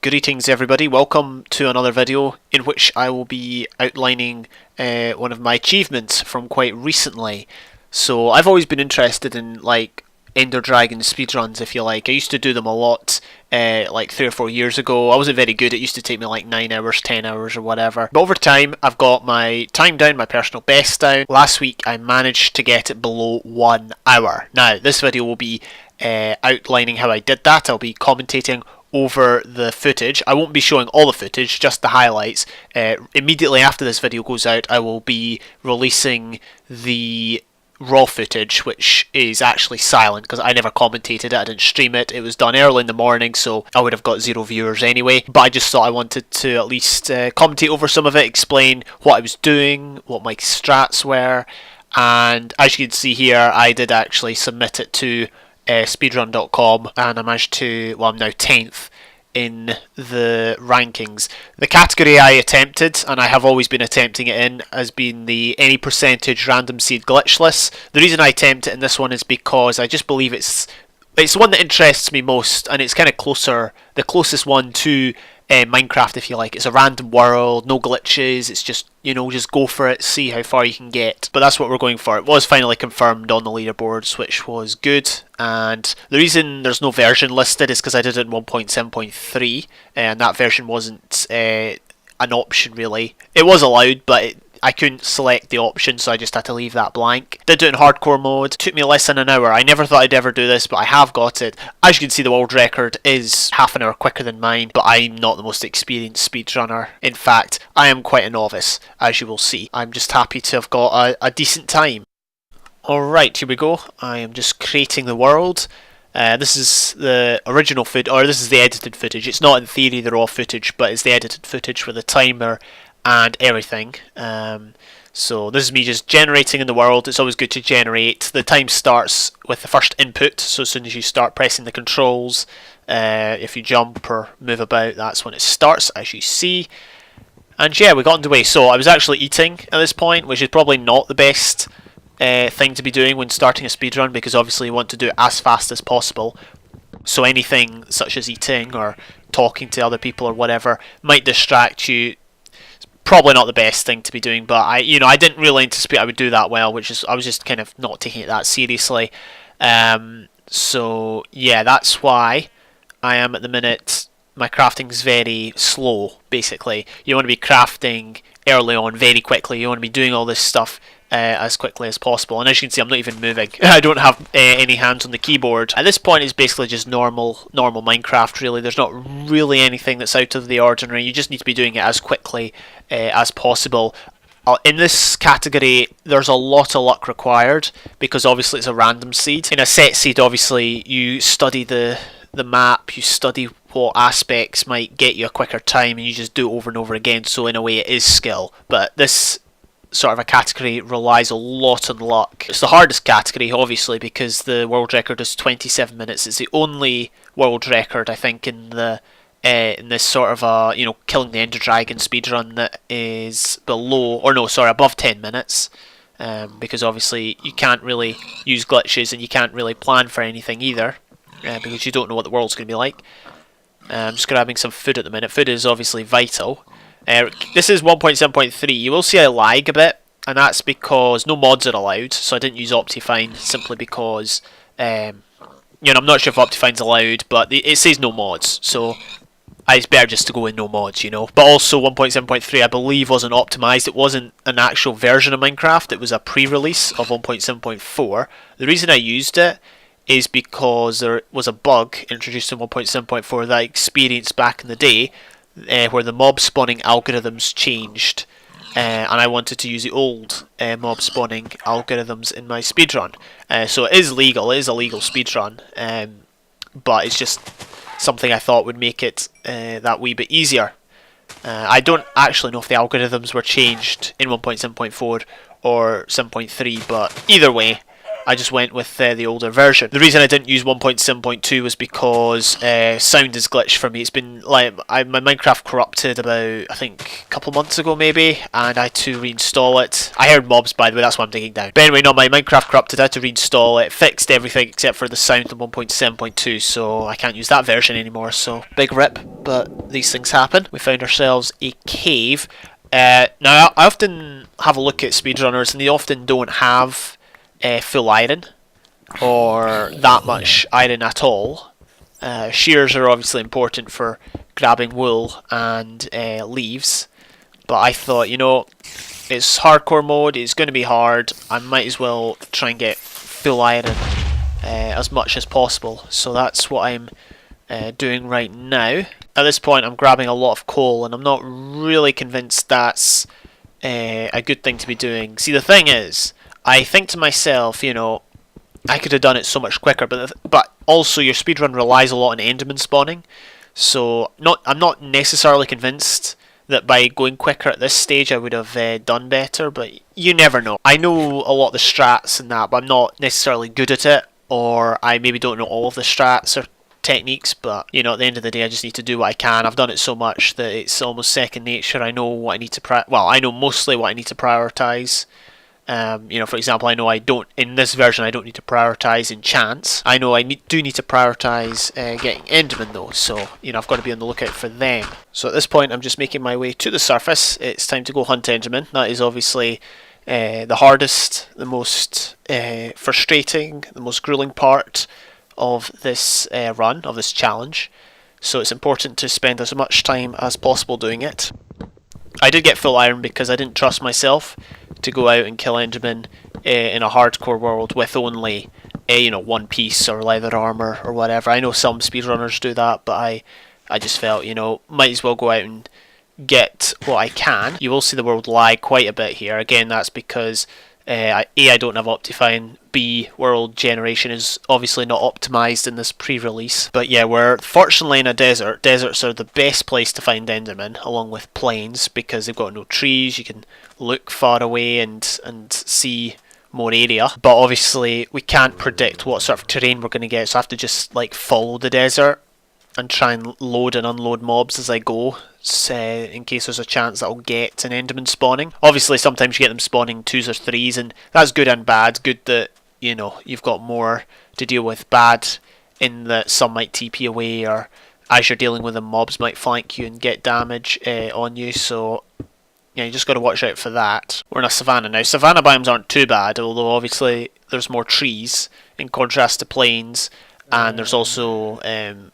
Greetings everybody, welcome to another video in which I will be outlining one of my achievements from quite recently. So I've always been interested in like Ender Dragon speedruns, if you like. I used to do them a lot like 3 or 4 years ago. I wasn't very good, it used to take me like 9 hours, 10 hours or whatever. But over time I've got my time down, my personal best down. Last week I managed to get it below 1 hour. Now this video will be outlining how I did that. I'll be commentating over the footage. I won't be showing all the footage, just the highlights. Immediately after this video goes out, I will be releasing the raw footage, which is actually silent because I never commentated it, I didn't stream it. It was done early in the morning, so I would have got 0 viewers anyway. But I just thought I wanted to at least commentate over some of it, explain what I was doing, what my strats were, and as you can see here, I did actually submit it to speedrun.com and I managed to, well, I'm now 10th in the rankings. The category I attempted, and I have always been attempting it in, has been the Any Random Seed Glitchless. The reason I attempt it in this one is because I just believe it's the one that interests me most, and it's kind of the closest one to Minecraft, if you like. It's a random world, no glitches, it's just, you know, just go for it, see how far you can get. But that's what we're going for. It was finally confirmed on the leaderboards, which was good, and the reason there's no version listed is because I did it in 1.7.3, and that version wasn't an option really. It was allowed, but I couldn't select the option, so I just had to leave that blank. Did do it in hardcore mode. Took me less than an hour. I never thought I'd ever do this, but I have got it. As you can see, the world record is half an hour quicker than mine, but I'm not the most experienced speedrunner. In fact, I am quite a novice, as you will see. I'm just happy to have got a decent time. Alright, here we go. I am just creating the world. This is the original footage, or this is the edited footage. It's not in theory the raw footage, but it's the edited footage with the timer and everything. So this is me just generating in the world. It's always good to generate. The time starts with the first input, so as soon as you start pressing the controls, if you jump or move about, that's when it starts, as you see. And yeah, we got underway. So I was actually eating at this point, which is probably not the best thing to be doing when starting a speedrun, because obviously you want to do it as fast as possible. So anything such as eating or talking to other people or whatever might distract you. Probably not the best thing to be doing, but I didn't really anticipate I would do that well, which is I was just kind of not taking it that seriously. So yeah, that's why I am at the minute. My crafting's very slow. Basically, you want to be crafting early on, very quickly. You want to be doing all this stuff as quickly as possible. And as you can see, I'm not even moving. I don't have any hands on the keyboard. At this point, it's basically just normal Minecraft, really. There's not really anything that's out of the ordinary. You just need to be doing it as quickly as possible. In this category, there's a lot of luck required, because obviously it's a random seed. In a set seed, obviously, you study the map, you study what aspects might get you a quicker time, and you just do it over and over again, so in a way it is skill. But this sort of a category relies a lot on luck. It's the hardest category, obviously, because the world record is 27 minutes. It's the only world record, I think, in this sort of a, you know, killing the Ender Dragon speedrun that is above 10 minutes. Because obviously you can't really use glitches and you can't really plan for anything either, because you don't know what the world's going to be like. I'm just grabbing some food at the minute. Food is obviously vital. This is 1.7.3. You will see I lag a bit, and that's because no mods are allowed, so I didn't use Optifine simply because I'm not sure if Optifine's allowed, but it says no mods, so it's better just to go in no mods, you know. But also 1.7.3 I believe wasn't optimized. It wasn't an actual version of Minecraft, it was a pre-release of 1.7.4. The reason I used it is because there was a bug introduced in 1.7.4 that I experienced back in the day, where the mob spawning algorithms changed, and I wanted to use the old mob spawning algorithms in my speedrun. So it is legal, it is a legal speedrun, but it's just something I thought would make it that wee bit easier. I don't actually know if the algorithms were changed in 1.7.4 or 7.3, but either way, I just went with the older version. The reason I didn't use 1.7.2 was because sound is glitched for me. It's been like my Minecraft corrupted about, I think, a couple months ago maybe, and I had to reinstall it. I heard mobs, by the way, that's why I'm digging down. But anyway, no, my Minecraft corrupted. I had to reinstall it, fixed everything except for the sound in 1.7.2, so I can't use that version anymore. So big rip, but these things happen. We found ourselves a cave. Now I often have a look at speedrunners, and they often don't have full iron or that much iron at all. Shears are obviously important for grabbing wool and leaves, but I thought, you know, it's hardcore mode, it's going to be hard, I might as well try and get full iron as much as possible. So that's what I'm doing right now. At this point I'm grabbing a lot of coal, and I'm not really convinced that's a good thing to be doing. See, the thing is, I think to myself, you know, I could have done it so much quicker, but also your speedrun relies a lot on enderman spawning, so I'm not necessarily convinced that by going quicker at this stage I would have done better, but you never know. I know a lot of the strats and that, but I'm not necessarily good at it, or I maybe don't know all of the strats or techniques, but you know, at the end of the day I just need to do what I can. I've done it so much that it's almost second nature. I know what I need to I know mostly what I need to prioritize. You know, for example, I know in this version I don't need to prioritize enchants. I know I do need to prioritize getting endermen though, so you know, I've got to be on the lookout for them. So at this point I'm just making my way to the surface. It's time to go hunt endermen. That is obviously the hardest, the most frustrating, the most grueling part of this run, of this challenge. So it's important to spend as much time as possible doing it. I did get full iron because I didn't trust myself to go out and kill endermen in a hardcore world with only you know, one piece or leather armor or whatever. I know some speedrunners do that, but I just felt, you know, might as well go out and get what I can. You will see the world lag quite a bit here. Again, that's because I don't have Optifine, B, world generation is obviously not optimized in this pre-release. But yeah, we're fortunately in a desert. Deserts are the best place to find endermen, along with plains, because they've got no trees. You can look far away and see more area, but obviously we can't predict what sort of terrain we're going to get, so I have to just like follow the desert and try and load and unload mobs as I go, in case there's a chance that I'll get an enderman spawning. Obviously sometimes you get them spawning 2s or 3s, and that's good and bad. Good that, you know, you've got more to deal with. Bad in that some might TP away, or as you're dealing with them, mobs might flank you and get damage on you, so yeah, you just got to watch out for that. We're in a savannah now. Savannah biomes aren't too bad, although obviously there's more trees in contrast to plains, and there's also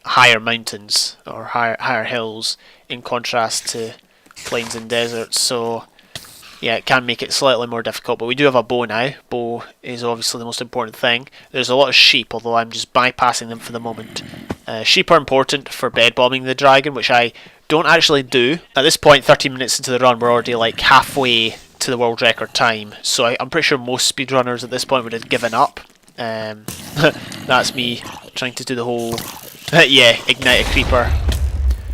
higher mountains or higher hills in contrast to plains and deserts. So yeah, it can make it slightly more difficult, but we do have a bow now. Bow is obviously the most important thing. There's a lot of sheep, although I'm just bypassing them for the moment. Sheep are important for bed bombing the dragon, which I don't actually do. At this point, 13 minutes into the run, we're already like halfway to the world record time, so I'm pretty sure most speedrunners at this point would have given up. That's me trying to do the whole yeah, ignite a creeper.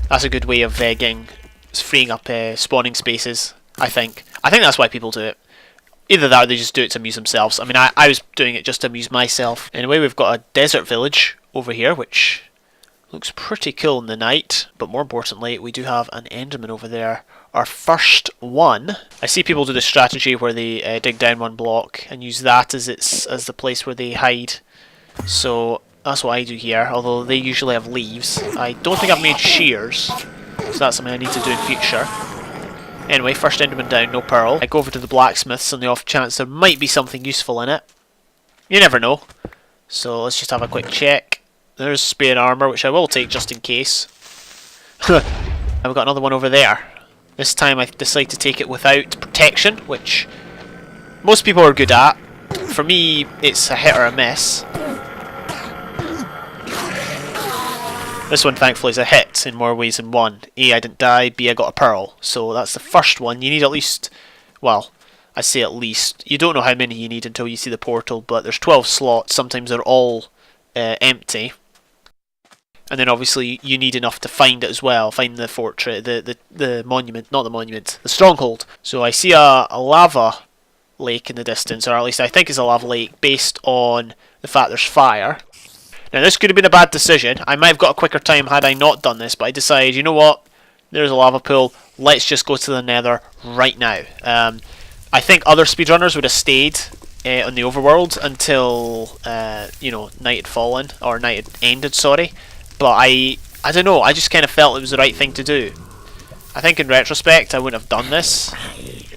That's a good way of freeing up spawning spaces, I think. I think that's why people do it. Either that or they just do it to amuse themselves. I mean, I was doing it just to amuse myself. Anyway, we've got a desert village over here, which looks pretty cool in the night, but more importantly, we do have an enderman over there. Our first one. I see people do the strategy where they dig down one block and use that as the place where they hide. So that's what I do here, although they usually have leaves. I don't think I've made shears, so that's something I need to do in future. Anyway, first enderman down, no pearl. I go over to the blacksmiths on the off chance there might be something useful in it. You never know. So let's just have a quick check. There's spare armor, which I will take just in case. And we've got another one over there. This time I decide to take it without protection, which most people are good at. For me, it's a hit or a miss. This one, thankfully, is a hit in more ways than one. A, I didn't die. B, I got a pearl. So that's the first one. You need at least, well, I say at least. You don't know how many you need until you see the portal, but there's 12 slots. Sometimes they're all empty. And then obviously you need enough to find it as well. Find the fortress, the monument, not the monument, the stronghold. So I see a lava lake in the distance, or at least I think it's a lava lake based on the fact there's fire. Now this could have been a bad decision. I might have got a quicker time had I not done this, but I decided, you know what, there's a lava pool, let's just go to the nether right now. I think other speedrunners would have stayed on the overworld until you know, night had fallen, or night had ended, sorry. But I don't know, I just kind of felt it was the right thing to do. I think in retrospect I wouldn't have done this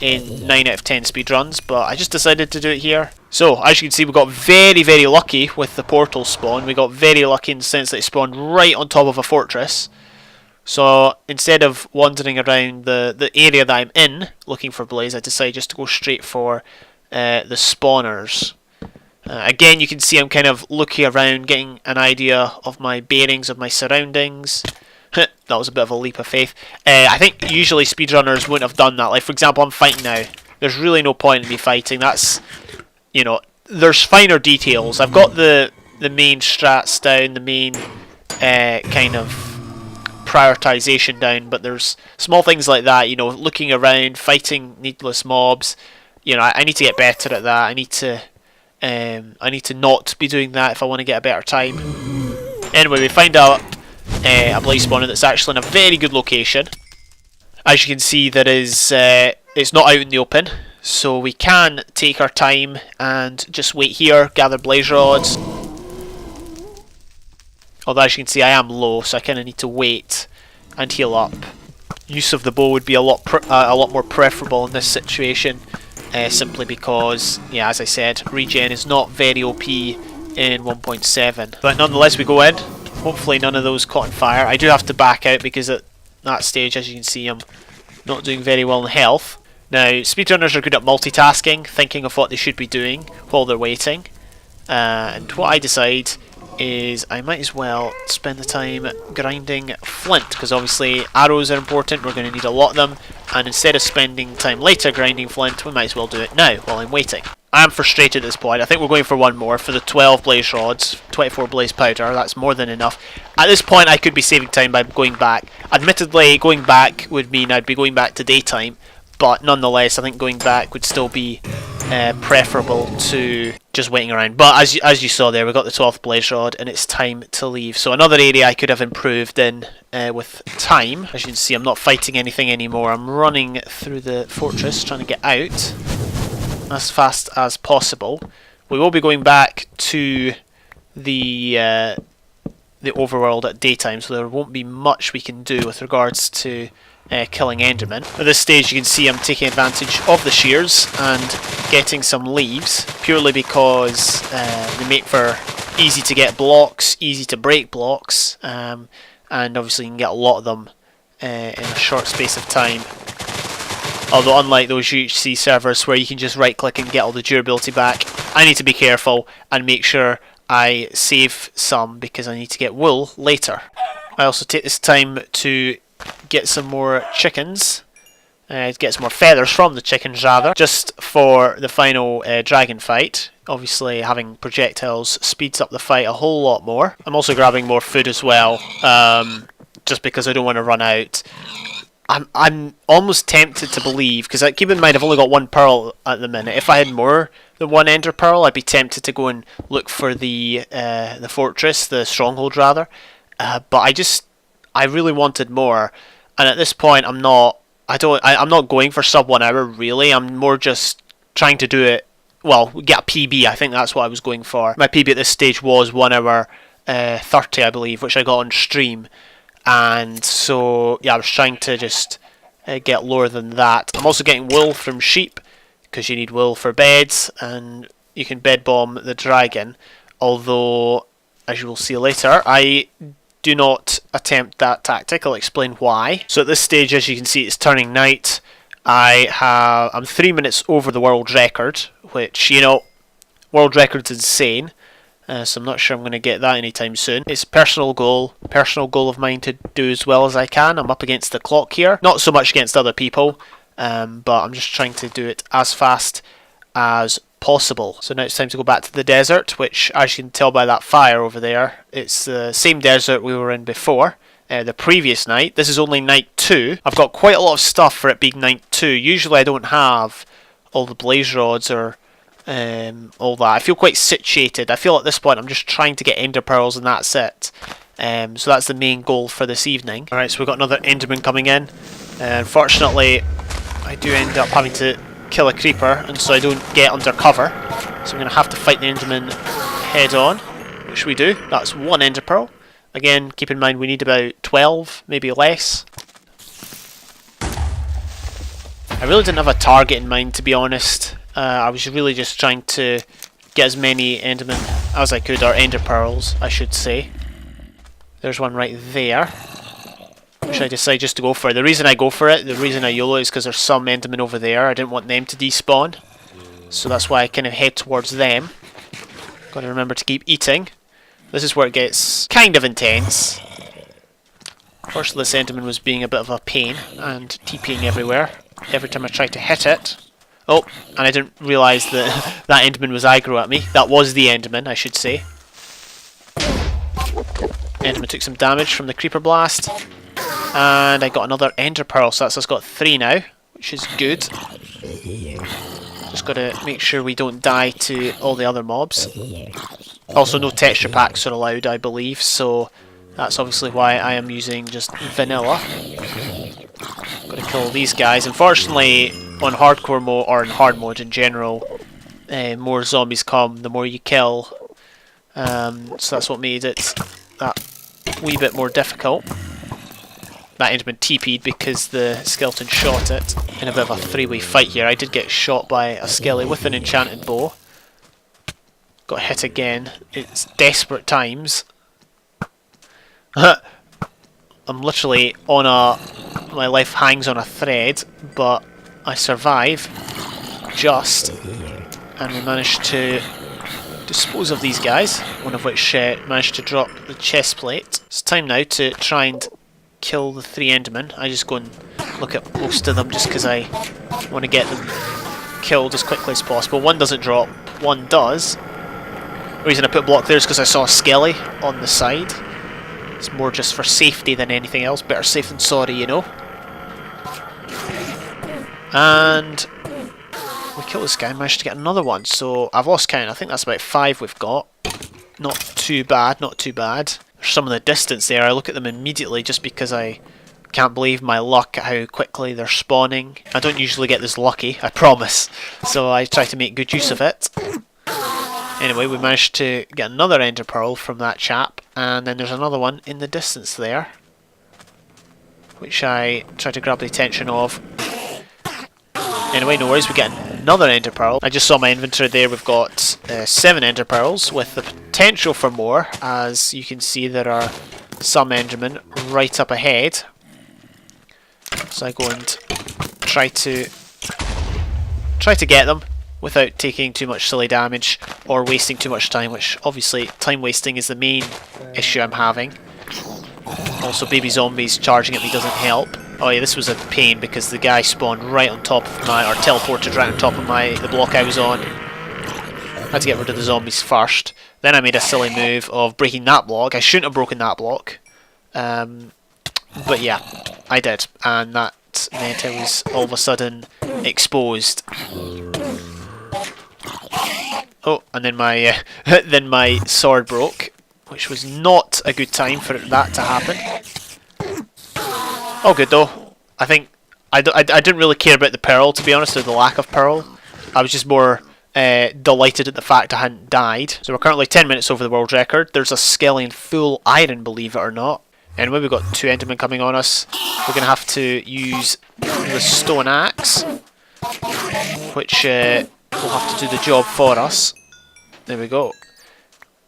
in 9 out of 10 speedruns, but I just decided to do it here. So, as you can see, we got very, very lucky with the portal spawn. We got very lucky in the sense that it spawned right on top of a fortress. So, instead of wandering around the area that I'm in, looking for blaze, I decided just to go straight for the spawners. Again, you can see I'm kind of looking around, getting an idea of my bearings, of my surroundings. That was a bit of a leap of faith. I think usually speedrunners wouldn't have done that. Like, for example, I'm fighting now. There's really no point in me fighting. That's, you know, there's finer details. I've got the main strats down, the main kind of prioritization down, but there's small things like that, you know, looking around, fighting needless mobs. You know, I need to get better at that. I need to not be doing that if I want to get a better time. Anyway, we find out a blaze spawner that's actually in a very good location. As you can see, there is it's not out in the open, so we can take our time and just wait here, gather blaze rods. Although, as you can see, I am low, so I kind of need to wait and heal up. Use of the bow would be a lot more preferable in this situation, simply because, yeah, as I said, regen is not very OP in 1.7. But nonetheless, we go in. Hopefully none of those caught on fire. I do have to back out because at that stage, as you can see, I'm not doing very well in health. Now, speedrunners are good at multitasking, thinking of what they should be doing while they're waiting. And what I decide is I might as well spend the time grinding flint, because obviously arrows are important, we're going to need a lot of them, and instead of spending time later grinding flint, we might as well do it now while I'm waiting. I am frustrated at this point. I think we're going for one more for the 12 blaze rods, 24 blaze powder. That's more than enough. At this point I could be saving time by going back. Admittedly, going back would mean I'd be going back to daytime, but nonetheless I think going back would still be preferable to just waiting around. But as you saw there, we got the 12th blaze rod and it's time to leave. So another area I could have improved in with time. As you can see, I'm not fighting anything anymore. I'm running through the fortress trying to get out as fast as possible. We will be going back to the overworld at daytime, so there won't be much we can do with regards to killing Endermen. At this stage you can see I'm taking advantage of the shears and getting some leaves, purely because they make for easy to get blocks, easy to break blocks, and obviously you can get a lot of them in a short space of time. Although unlike those UHC servers where you can just right click and get all the durability back, I need to be careful and make sure I save some because I need to get wool later. I also take this time to get some more chickens, get some more feathers from the chickens rather, just for the final dragon fight. Obviously having projectiles speeds up the fight a whole lot more. I'm also grabbing more food as well, just because I don't want to run out. I'm almost tempted to believe, because keep in mind I've only got one pearl at the minute. If I had more than one ender pearl, I'd be tempted to go and look for the fortress, the stronghold rather. But I really wanted more, and at this point I'm not going for sub 1 hour really. I'm more just trying to do it, well, get a PB. I think that's what I was going for. My PB at this stage was 1 hour 30 I believe, which I got on stream. And so, yeah, I was trying to just get lower than that. I'm also getting wool from sheep, because you need wool for beds, and you can bed bomb the dragon. Although, as you will see later, I do not attempt that tactic. I'll explain why. So at this stage, as you can see, it's turning night. I'm 3 minutes over the world record, which, you know, world record's insane. So I'm not sure I'm going to get that anytime soon. It's a personal goal of mine to do as well as I can. I'm up against the clock here. Not so much against other people, but I'm just trying to do it as fast as possible. So now it's time to go back to the desert, which, as you can tell by that fire over there, it's the same desert we were in before, the previous night. This is only night 2. I've got quite a lot of stuff for it being night 2. Usually I don't have all the blaze rods or all that. I feel quite situated. I feel at this point I'm just trying to get ender pearls and that's it. So that's the main goal for this evening. Alright, so we've got another enderman coming in. Unfortunately, I do end up having to kill a creeper, and so I don't get under cover. So I'm going to have to fight the enderman head on, which we do. That's one ender pearl. Again, keep in mind we need about 12, maybe less. I really didn't have a target in mind, to be honest. I was really just trying to get as many endermen as I could, or ender pearls, I should say. There's one right there, which I decide just to go for. The reason I go for it, the reason I YOLO, is because there's some endermen over there. I didn't want them to despawn, so that's why I kind of head towards them. Got to remember to keep eating. This is where it gets kind of intense. Fortunately, this enderman was being a bit of a pain and TPing everywhere every time I tried to hit it. Oh, and I didn't realise that that enderman was aggro at me. That was the enderman, I should say. Enderman took some damage from the creeper blast. And I got another ender pearl, so that's us got 3 now, which is good. Just got to make sure we don't die to all the other mobs. Also, no texture packs are allowed, I believe, so that's obviously why I am using just vanilla. Got to kill these guys. Unfortunately, on hardcore mode, or in hard mode in general, more zombies come, the more you kill. So that's what made it that wee bit more difficult. That enderman TP'd because the skeleton shot it in a bit of a 3-way fight here. I did get shot by a skelly with an enchanted bow. Got hit again. It's desperate times. I'm literally on a... my life hangs on a thread, but I survive just, and we managed to dispose of these guys, one of which managed to drop the chest plate. It's time now to try and kill the 3 endermen. I just go and look at most of them just because I want to get them killed as quickly as possible. One doesn't drop, one does. The reason I put a block there is because I saw a skelly on the side. It's more just for safety than anything else. Better safe than sorry, you know. And we kill this guy, managed to get another one. So I've lost count. I think that's about 5 we've got. Not too bad, not too bad. There's some in the distance there. I look at them immediately just because I can't believe my luck at how quickly they're spawning. I don't usually get this lucky, I promise. So I try to make good use of it. Anyway, we managed to get another ender pearl from that chap, and then there's another one in the distance there, which I try to grab the attention of. Anyway, no worries, we get another ender pearl. I just saw my inventory there. We've got 7 ender pearls with the potential for more. As you can see, there are some endermen right up ahead. So I go and try to get them without taking too much silly damage or wasting too much time, which obviously time wasting is the main issue I'm having. Also, baby zombies charging at me doesn't help. Oh yeah, this was a pain because the guy spawned right on top of my, or teleported right on top of the block I was on. I had to get rid of the zombies first. Then I made a silly move of breaking that block. I shouldn't have broken that block. But yeah, I did. And that meant I was all of a sudden exposed. Oh, and then my then my sword broke, which was not a good time for that to happen. Oh, good though. I think I didn't really care about the pearl, to be honest, or the lack of pearl. I was just more delighted at the fact I hadn't died. So we're currently 10 minutes over the world record. There's a skelly in full iron, believe it or not. Anyway, we've got 2 endermen coming on us. We're going to have to use the stone axe, which will have to do the job for us. There we go.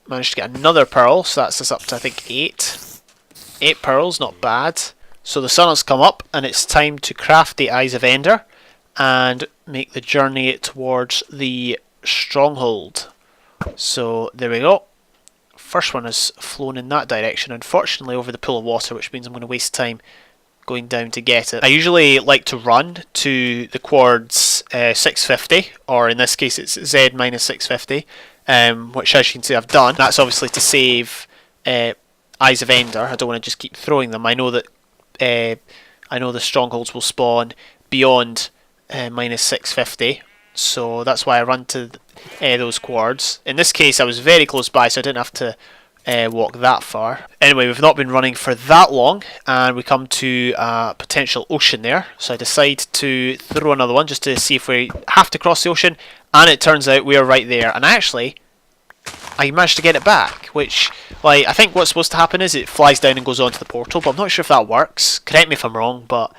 Managed to get another pearl, so that's us up to, I think, 8. 8 pearls, not bad. So the sun has come up, and it's time to craft the Eyes of Ender and make the journey towards the stronghold. So there we go. First one has flown in that direction, unfortunately over the pool of water, which means I'm going to waste time going down to get it. I usually like to run to the quartz 650, or in this case it's Z minus 650, which as you can see I've done. That's obviously to save Eyes of Ender. I don't want to just keep throwing them. I know that the strongholds will spawn beyond minus 650, so that's why I run to those quartz. In this case I was very close by, so I didn't have to walk that far. Anyway, we've not been running for that long, and we come to a potential ocean there, so I decide to throw another one just to see if we have to cross the ocean, and it turns out we are right there. And actually I managed to get it back, which, like, I think what's supposed to happen is it flies down and goes onto the portal, but I'm not sure if that works. Correct me if I'm wrong, but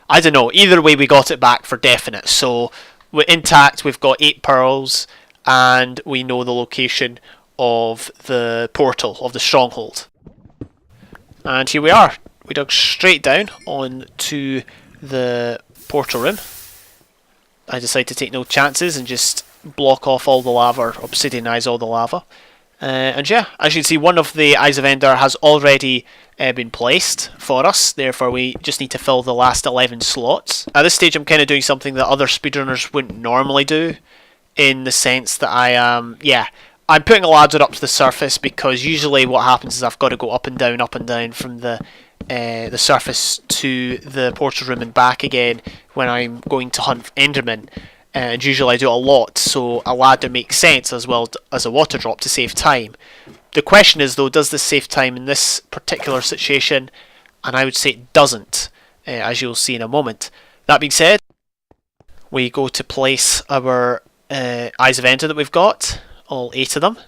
I don't know. Either way, we got it back for definite. So we're intact. We've got 8 pearls, and we know the location of the portal, of the stronghold. And here we are. We dug straight down onto the portal room. I decided to take no chances and just block off all the lava, or obsidianize all the lava. And yeah, as you can see, one of the Eyes of Ender has already been placed for us, therefore we just need to fill the last 11 slots. At this stage I'm kind of doing something that other speedrunners wouldn't normally do, in the sense that I'm putting a ladder up to the surface, because usually what happens is I've got to go up and down from the surface to the portal room and back again when I'm going to hunt Enderman. And usually I do it a lot, so a ladder makes sense as well as a water drop to save time. The question is though, does this save time in this particular situation? And I would say it doesn't, as you'll see in a moment. That being said, we go to place our Eyes of Ender that we've got, all 8 of them.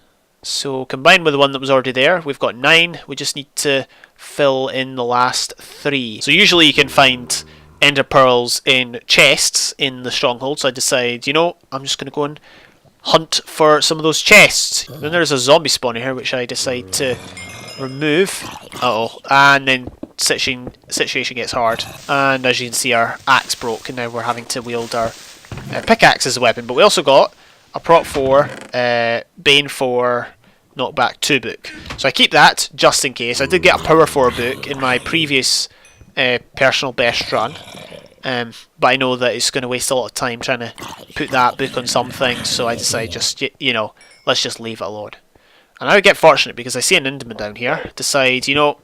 So combined with the one that was already there, we've got 9. We just need to fill in the last 3. So usually you can find Ender pearls in chests in the stronghold, so I decide, you know, I'm just going to go and hunt for some of those chests. Then there's a zombie spawner here, which I decide to remove. And then situation gets hard, and as you can see, our axe broke, and now we're having to wield our pickaxe as a weapon. But we also got a prop 4, Bane 4, knockback 2 book, so I keep that just in case. I did get a power 4 book in my previous personal best run, but I know that it's going to waste a lot of time trying to put that book on something, so I decide just, you know, let's just leave it alone. And I would get fortunate because I see an Enderman down here, decide, you know,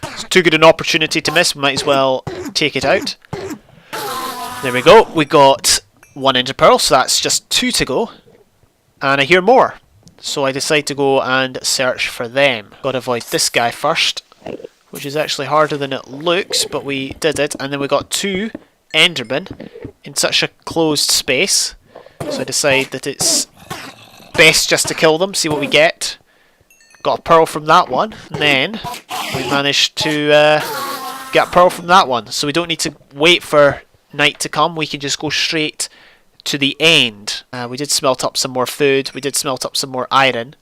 it's too good an opportunity to miss, we might as well take it out. There we go, we got 1 Ender Pearl, so that's just 2 to go, and I hear more, so I decide to go and search for them. Gotta avoid this guy first, which is actually harder than it looks, but we did it. And then we got 2 Endermen in such a closed space, so I decide that it's best just to kill them, see what we get. Got a pearl from that one, and then we managed to get a pearl from that one, so we don't need to wait for night to come, we can just go straight to the end. We did smelt up some more food, we did smelt up some more iron.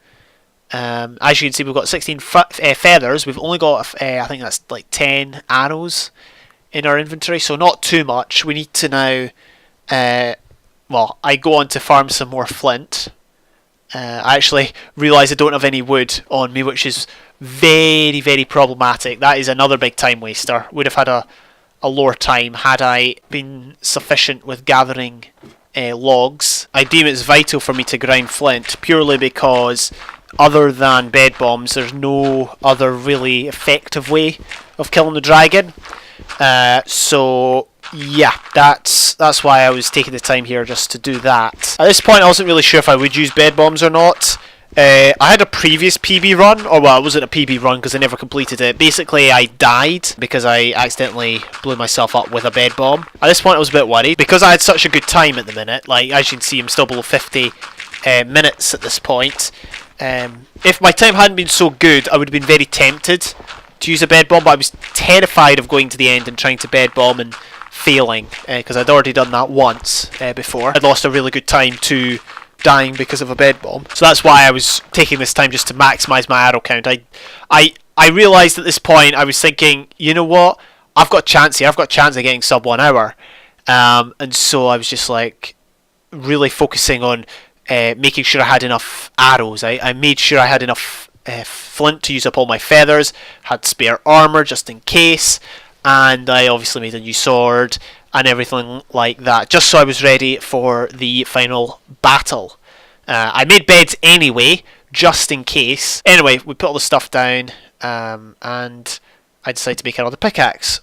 As you can see, we've got 16 feathers. We've only got, I think that's like 10 arrows in our inventory, so not too much. We need to now, well, I go on to farm some more flint. I actually realise I don't have any wood on me, which is very, very problematic. That is another big time waster. Would have had a lower time had I been sufficient with gathering logs. I deem it's vital for me to grind flint, purely because other than bed bombs, there's no other really effective way of killing the dragon. So yeah, that's why I was taking the time here just to do that. At this point, I wasn't really sure if I would use bed bombs or not. I had a previous PB run, or well, it wasn't a PB run because I never completed it. Basically, I died because I accidentally blew myself up with a bed bomb. At this point, I was a bit worried because I had such a good time at the minute. Like, as you can see, I'm still below 50 minutes at this point. If my time hadn't been so good, I would have been very tempted to use a bed bomb, but I was terrified of going to the end and trying to bed bomb and failing, because I'd already done that once before. I'd lost a really good time to dying because of a bed bomb, so that's why I was taking this time just to maximise my arrow count. I realised at this point, I was thinking, you know what, I've got a chance here, I've got a chance of getting sub 1 hour, and so I was just like really focusing on making sure I had enough arrows. I made sure I had enough flint to use up all my feathers, had spare armour just in case, and I obviously made a new sword and everything like that, just so I was ready for the final battle. I made beds anyway, just in case. Anyway, we put all the stuff down, and I decided to make another pickaxe.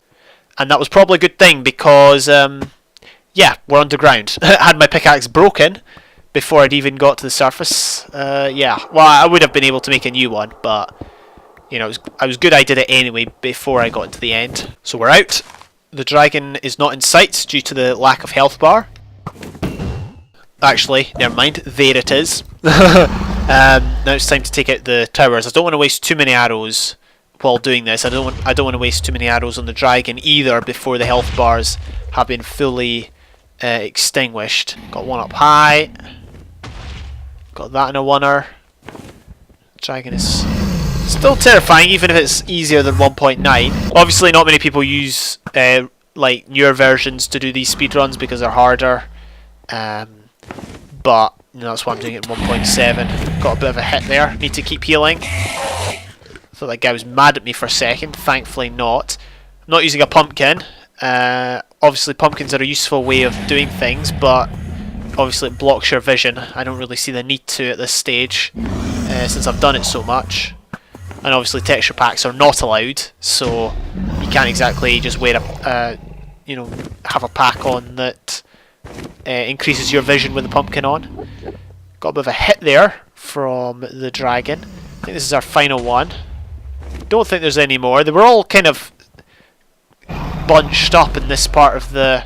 And that was probably a good thing, because yeah, we're underground. Had my pickaxe broken before I'd even got to the surface. Yeah, well, I would have been able to make a new one, but you know, I was good I did it anyway before I got to the end. So we're out. The dragon is not in sight due to the lack of health bar. Actually, never mind. There it is. Now it's time to take out the towers. I don't want to waste too many arrows while doing this. I don't want to waste too many arrows on the dragon either before the health bars have been fully extinguished. Got one up high. Got that in a oneer. Dragon is still terrifying, even if it's easier than 1.9. Obviously, not many people use like newer versions to do these speedruns because they're harder. But you know, that's why I'm doing it in 1.7. Got a bit of a hit there. Need to keep healing. Thought that guy was mad at me for a second. Thankfully not. I'm not using a pumpkin. Obviously pumpkins are a useful way of doing things, but obviously it blocks your vision. I don't really see the need to at this stage, since I've done it so much. And obviously texture packs are not allowed, so you can't exactly just wear a, you know, have a pack on that increases your vision with the pumpkin on. Got a bit of a hit there from the dragon. I think this is our final one. Don't think there's any more. They were all kind of bunched up in this part of the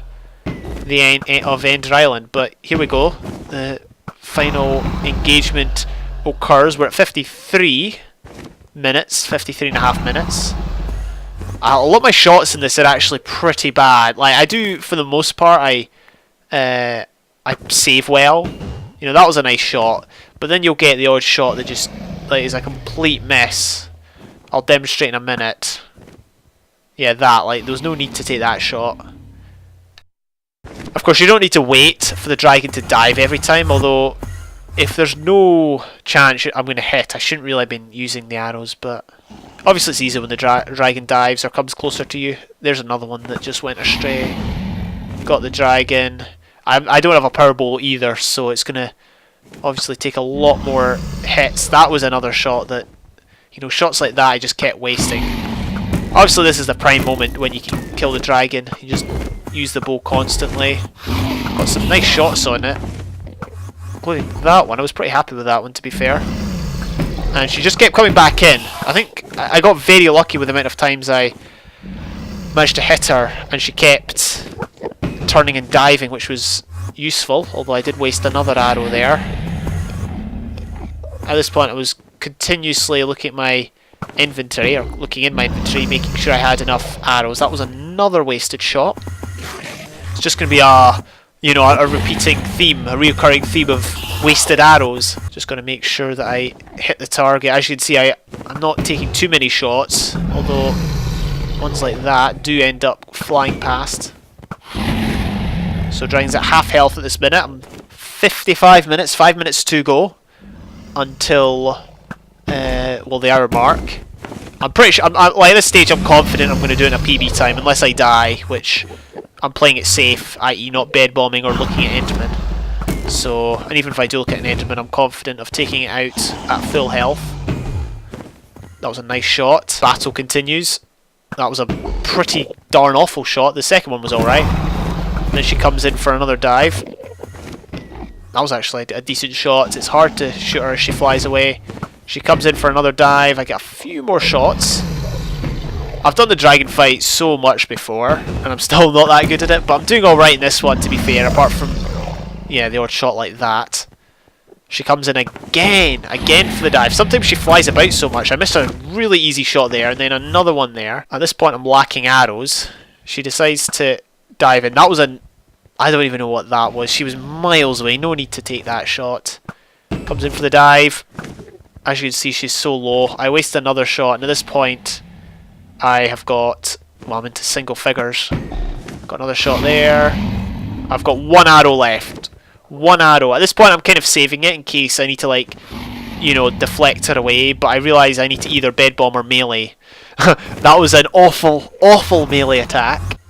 Ender Island, but here we go. The final engagement occurs. We're at 53 minutes, 53.5 minutes. A lot of my shots in this are actually pretty bad. Like, I do, for the most part, I save well. You know, that was a nice shot, but then you'll get the odd shot that just like is a complete mess. I'll demonstrate in a minute. Yeah, that, like, there was no need to take that shot. Of course, you don't need to wait for the dragon to dive every time, although if there's no chance I'm going to hit, I shouldn't really have been using the arrows, but obviously it's easy when the dragon dives or comes closer to you. There's another one that just went astray. Got the dragon. I don't have a power bow either, so it's going to obviously take a lot more hits. That was another shot that, you know, shots like that I just kept wasting. Obviously this is the prime moment when you can kill the dragon. You just use the bow constantly. Got some nice shots on it. Including that one. I was pretty happy with that one, to be fair. And she just kept coming back in. I think I got very lucky with the amount of times I managed to hit her, and she kept turning and diving, which was useful, although I did waste another arrow there. At this point I was continuously looking at my inventory, or looking in my inventory, making sure I had enough arrows. That was another wasted shot. It's just going to be a, you know, a repeating theme, a recurring theme of wasted arrows. Just going to make sure that I hit the target. As you can see, I'm not taking too many shots, although ones like that do end up flying past. So Dragon's at half health at this minute. I'm 55 minutes, 5 minutes to go until well, the hour mark. I'm pretty sure, like, at this stage I'm confident I'm going to do it in a PB time, unless I die, which I'm playing it safe, i.e. not bed bombing or looking at Enderman. So, and even if I do look at an Enderman, I'm confident of taking it out at full health. That was a nice shot. Battle continues. That was a pretty darn awful shot. The second one was alright. Then she comes in for another dive. That was actually a decent shot. It's hard to shoot her as she flies away. She comes in for another dive. I get a few more shots. I've done the dragon fight so much before, and I'm still not that good at it, but I'm doing alright in this one, to be fair, apart from, yeah, the odd shot like that. She comes in again for the dive. Sometimes she flies about so much. I missed a really easy shot there, and then another one there. At this point, I'm lacking arrows. She decides to dive in. That was I don't even know what that was. She was miles away. No need to take that shot. Comes in for the dive. As you can see, she's so low. I wasted another shot, and at this point, I have got, well, I'm into single figures. Got another shot there. I've got one arrow left. One arrow. At this point, I'm kind of saving it in case I need to, like, you know, deflect her away, but I realise I need to either bed bomb or melee. That was an awful, awful melee attack.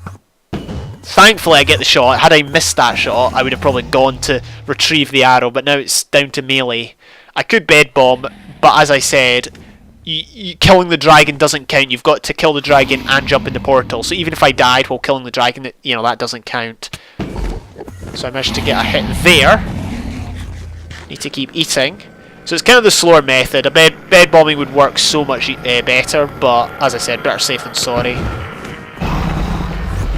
Thankfully, I get the shot. Had I missed that shot, I would have probably gone to retrieve the arrow, but now it's down to melee. I could bed bomb, but as I said, killing the dragon doesn't count. You've got to kill the dragon and jump in the portal. So even if I died while killing the dragon, you know, that doesn't count. So I managed to get a hit there. Need to keep eating. So it's kind of the slower method. A bed bombing would work so much better, but as I said, better safe than sorry.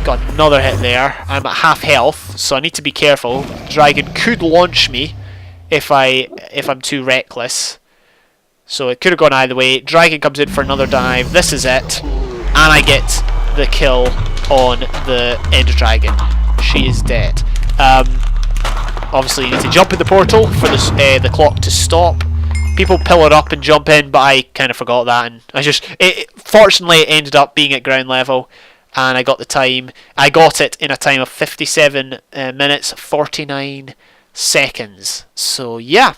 Got another hit there. I'm at half health, so I need to be careful. Dragon could launch me if I'm too reckless. So it could have gone either way. Dragon comes in for another dive. This is it. And I get the kill on the Ender Dragon. She is dead. Obviously you need to jump in the portal for this, the clock to stop. People pillar up and jump in, but I kind of forgot that, and fortunately it ended up being at ground level, and I got the time. I got it in a time of 57 minutes 49 seconds. So yeah,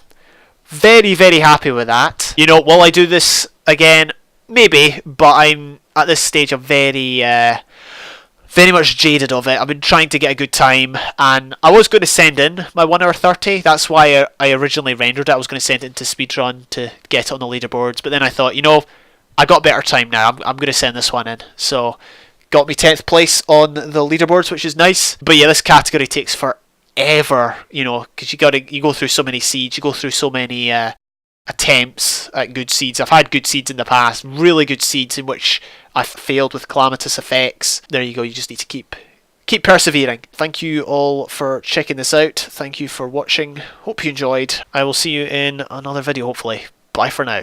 very, very happy with that. You know, will I do this again? Maybe, but I'm at this stage of very much jaded of it. I've been trying to get a good time, and I was going to send in my 1 hour 30. That's why I originally rendered it. I was going to send it into speedrun to get it on the leaderboards, but then I thought, you know, I got better time now. I'm going to send this one in. So got me 10th place on the leaderboards, which is nice. But yeah, this category takes forever, you know, because you go through so many seeds, you go through so many attempts at good seeds. I've had good seeds in the past, really good seeds in which I've failed with calamitous effects. There you go, you just need to keep persevering. Thank you all for checking this out. Thank you for watching. Hope you enjoyed. I will see you in another video hopefully. Bye for now.